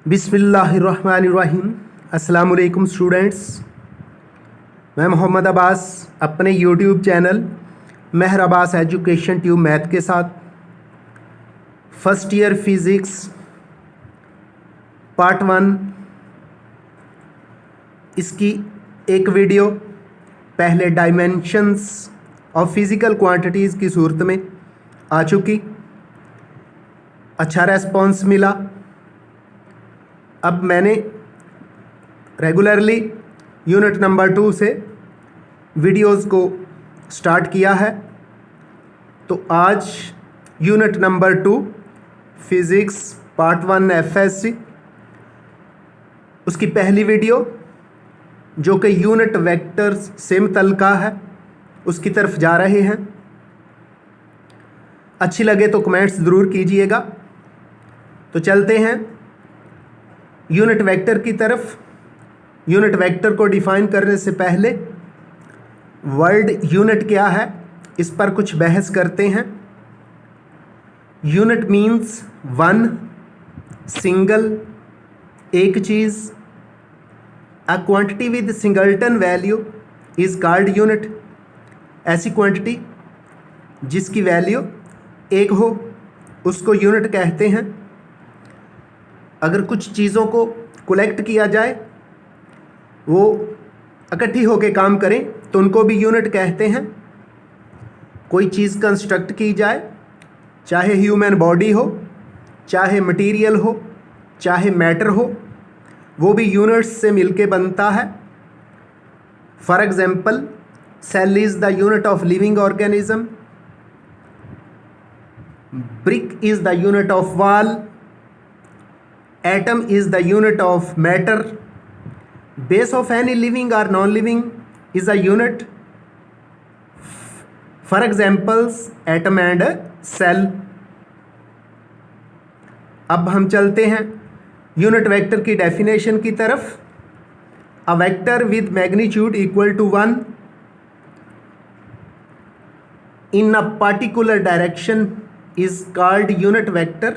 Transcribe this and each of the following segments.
बिस्मिल्लाहिर्रहमानिर्रहीम। अस्सलाम वालेकुम स्टूडेंट्स, मैं मोहम्मद अब्बास अपने यूट्यूब चैनल मेहर अब्बास एजुकेशन ट्यूब मैथ के साथ फर्स्ट ईयर फिज़िक्स पार्ट 1 इसकी एक वीडियो पहले डायमेंशंस ऑफ फिज़िकल क्वांटिटीज़ की सूरत में आ चुकी, अच्छा रेस्पॉन्स मिला। अब मैंने रेगुलरली यूनिट नंबर 2 से वीडियोज़ को स्टार्ट किया है। तो आज unit number 2 physics part 1 FSc उसकी पहली वीडियो जो कि यूनिट वेक्टर्स से मुतल्लिक़ है उसकी तरफ जा रहे हैं। अच्छी लगे तो कमेंट्स ज़रूर कीजिएगा। तो चलते हैं यूनिट वेक्टर की तरफ। यूनिट वेक्टर को डिफ़ाइन करने से पहले वर्ड यूनिट क्या है इस पर कुछ बहस करते हैं। यूनिट मीन्स वन, सिंगल, एक चीज़। A quantity with singleton value is called unit. ऐसी क्वांटिटी जिसकी वैल्यू एक हो उसको यूनिट कहते हैं। अगर कुछ चीज़ों को कलेक्ट किया जाए, वो इकट्ठी होकर काम करें तो उनको भी यूनिट कहते हैं। कोई चीज़ कंस्ट्रक्ट की जाए, चाहे ह्यूमन बॉडी हो, चाहे मटेरियल हो, चाहे मैटर हो, वो भी यूनिट्स से मिलके बनता है। For example, cell is the unit of living organism, brick is the unit of wall, atom is the unit of matter, base of any living or non-living is a unit. For examples, atom and cell. अब हम चलते हैं unit vector की definition की तरफ। A vector with magnitude equal to 1 in a particular direction is called unit vector.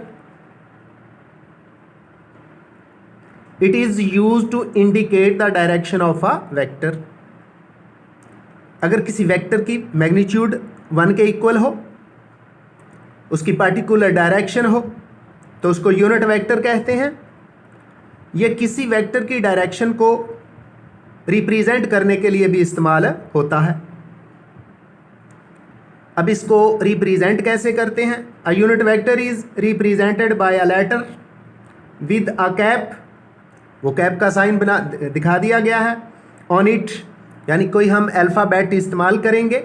It is used to indicate the direction of a vector. अगर किसी vector की मैग्नीट्यूड 1 के इक्वल हो, उसकी पार्टिकुलर डायरेक्शन हो, तो उसको यूनिट वेक्टर कहते हैं। यह किसी वेक्टर की डायरेक्शन को रिप्रेजेंट करने के लिए भी इस्तेमाल होता है। अब इसको रिप्रेजेंट कैसे करते हैं? A unit vector is represented by a letter with a cap. वो कैप का साइन बना दिखा दिया गया है ऑन इट, यानी कोई हम अल्फ़ाबेट इस्तेमाल करेंगे।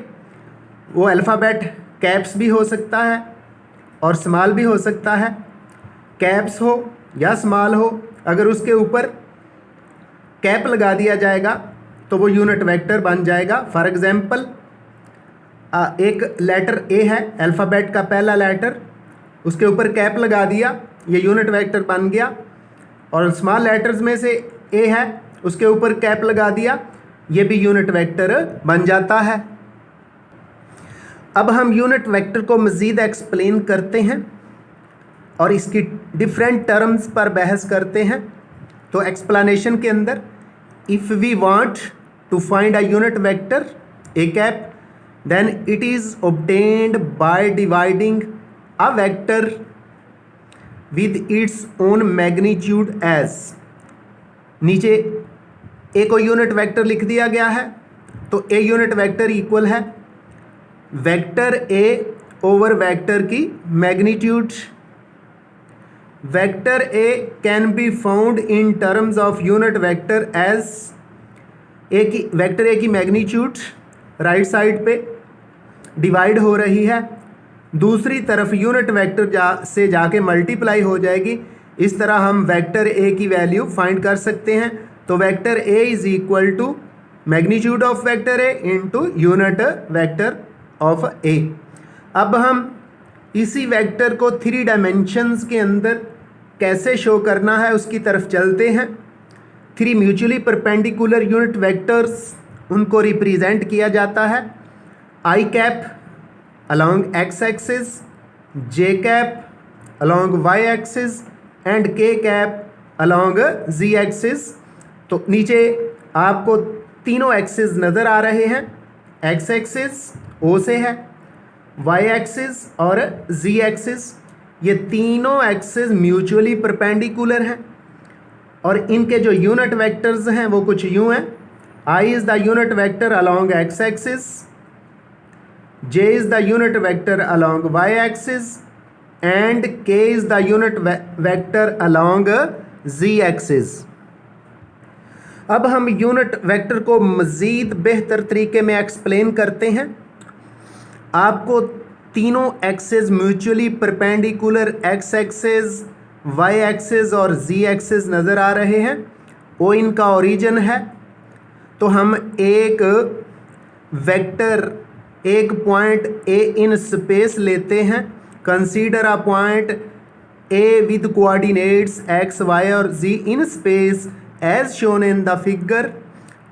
वो अल्फ़ाबेट कैप्स भी हो सकता है और स्मॉल भी हो सकता है। कैप्स हो या स्मॉल हो, अगर उसके ऊपर कैप लगा दिया जाएगा तो वो यूनिट वेक्टर बन जाएगा। फॉर एग्जांपल, एक लेटर ए है, अल्फ़ाबेट का पहला लेटर, उसके ऊपर कैप लगा दिया, ये यूनिट वेक्टर बन गया। और स्मॉल लेटर्स में से ए है, उसके ऊपर कैप लगा दिया, ये भी यूनिट वेक्टर बन जाता है। अब हम यूनिट वेक्टर को मज़ीद एक्सप्लेन करते हैं और इसकी डिफरेंट टर्म्स पर बहस करते हैं। तो एक्सप्लेनेशन के अंदर, if we want to find a unit vector A cap, then it is obtained by dividing a vector with its own magnitude as। नीचे ए को यूनिट वेक्टर लिख दिया गया है, तो ए यूनिट वेक्टर इक्वल है वेक्टर ए ओवर वेक्टर की magnitude. Vector A can be found in terms of unit vector as A की वेक्टर ए की मैग्नीट्यूड राइट साइड पे डिवाइड हो रही है, दूसरी तरफ यूनिट वेक्टर से जाके मल्टीप्लाई हो जाएगी। इस तरह हम वेक्टर ए की वैल्यू फाइंड कर सकते हैं। तो vector A is equal to magnitude of vector A into unit vector of A. अब हम इसी वेक्टर को 3 डायमेंशंस के अंदर कैसे शो करना है उसकी तरफ चलते हैं। 3 म्यूचुअली परपेंडिकुलर यूनिट वेक्टर्स, उनको रिप्रेजेंट किया जाता है i cap along x-axis, j cap along y-axis and k cap along z axis. तो नीचे आपको तीनों एक्सिस नज़र आ रहे हैं, x एक्सिस O से है, y एक्सिस और z एक्सिस। ये तीनों एक्सिस म्यूचुअली परपेंडिकुलर हैं और इनके जो यूनिट वेक्टर्स हैं वो कुछ यूं हैं। I is the unit vector along x axis, j is the unit vector along y axis and k is the unit vector along z axis. अब हम यूनिट वेक्टर को मज़ीद बेहतर तरीके में एक्सप्लेन करते हैं। आपको तीनों axis mutually perpendicular x axis, y axis और z एक्सिस नज़र आ रहे हैं। वो इनका ओरिजिन है। तो हम एक वेक्टर, एक पॉइंट A इन स्पेस लेते हैं। Consider a point A with coordinates x, y और z in space as shown in the figure.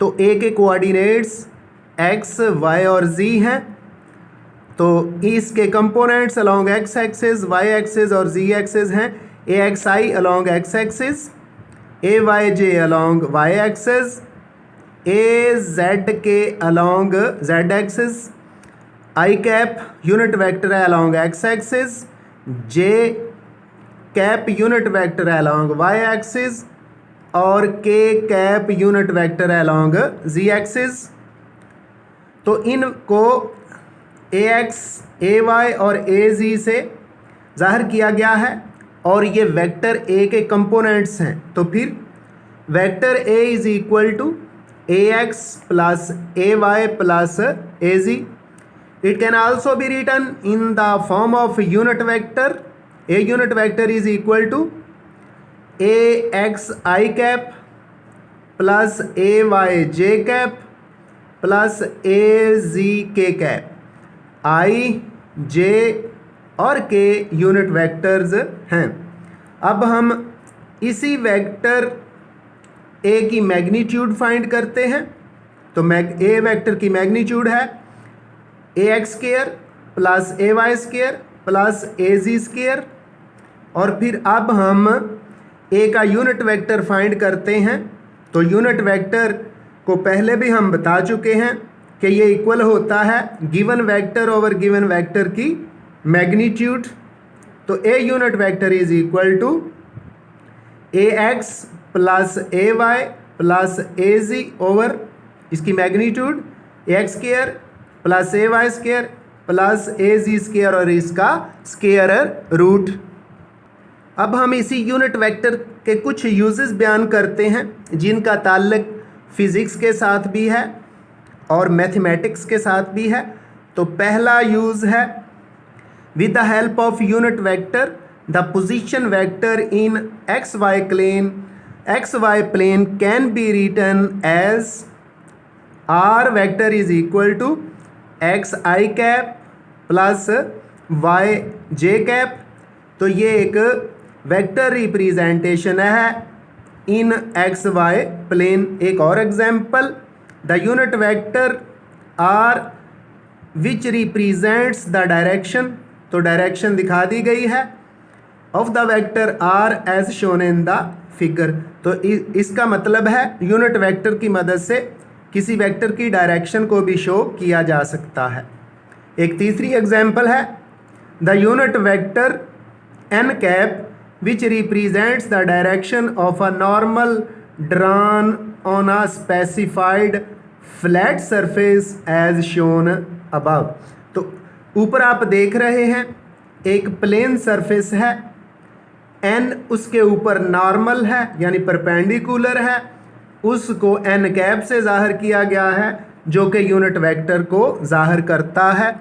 तो A के कोऑर्डिनेट्स x, y और z हैं। तो इसके components along x axis, y axis और z एक्सिस हैं। axi along x axis, ayj along y axis, azk along z axis, i cap unit vector है along x axis, j cap unit vector है along y axis और k cap unit vector है along z axis. तो इनको ax, ay और az से ज़ाहिर किया गया है और ये वेक्टर A के कंपोनेंट्स हैं। तो फिर vector A is equal to ax plus ay plus az। It can also be written in the form of unit vector. A unit vector is equal to ax I cap plus ay j cap plus az k cap. I, j और k unit vectors हैं। अब हम इसी vector A की magnitude find करते हैं। तो A vector की मैग्नीट्यूड है ax square plus ay square plus az square. और फिर अब हम A का यूनिट वेक्टर फाइंड करते हैं। तो यूनिट वेक्टर को पहले भी हम बता चुके हैं कि ये इक्वल होता है given vector over given vector की मैग्नीट्यूड। तो A unit vector is equal to ax plus ay plus az over इसकी magnitude ax square plus ay square plus az square और इसका स्क्वायर रूट। अब हम इसी यूनिट वेक्टर के कुछ यूजेस बयान करते हैं जिनका ताल्लुक फिज़िक्स के साथ भी है और मैथमेटिक्स के साथ भी है। तो पहला यूज़ है with the help of unit vector the position vector in x y plane can be written as r vector is equal to x i cap plus y j cap. तो ये एक वेक्टर रिप्रेजेंटेशन है इन x y plane. एक और example the unit vector r which represents the direction. तो direction दिखा दी गई है of the vector r as shown in the figure. तो इसका मतलब है यूनिट वेक्टर की मदद से किसी वेक्टर की डायरेक्शन को भी शो किया जा सकता है। एक तीसरी एग्जाम्पल है the unit vector n cap which represents the direction of a normal drawn on a specified flat surface as shown above। तो ऊपर आप देख रहे हैं एक प्लेन सरफेस है, n उसके ऊपर नॉर्मल है यानी परपेंडिकुलर है, उसको n कैप से ज़ाहिर किया गया है जो कि यूनिट वेक्टर को ज़ाहिर करता है।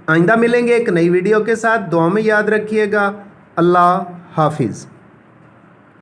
आइंदा मिलेंगे एक नई वीडियो के साथ। दुआ में याद रखिएगा। अल्लाह हाफिज़।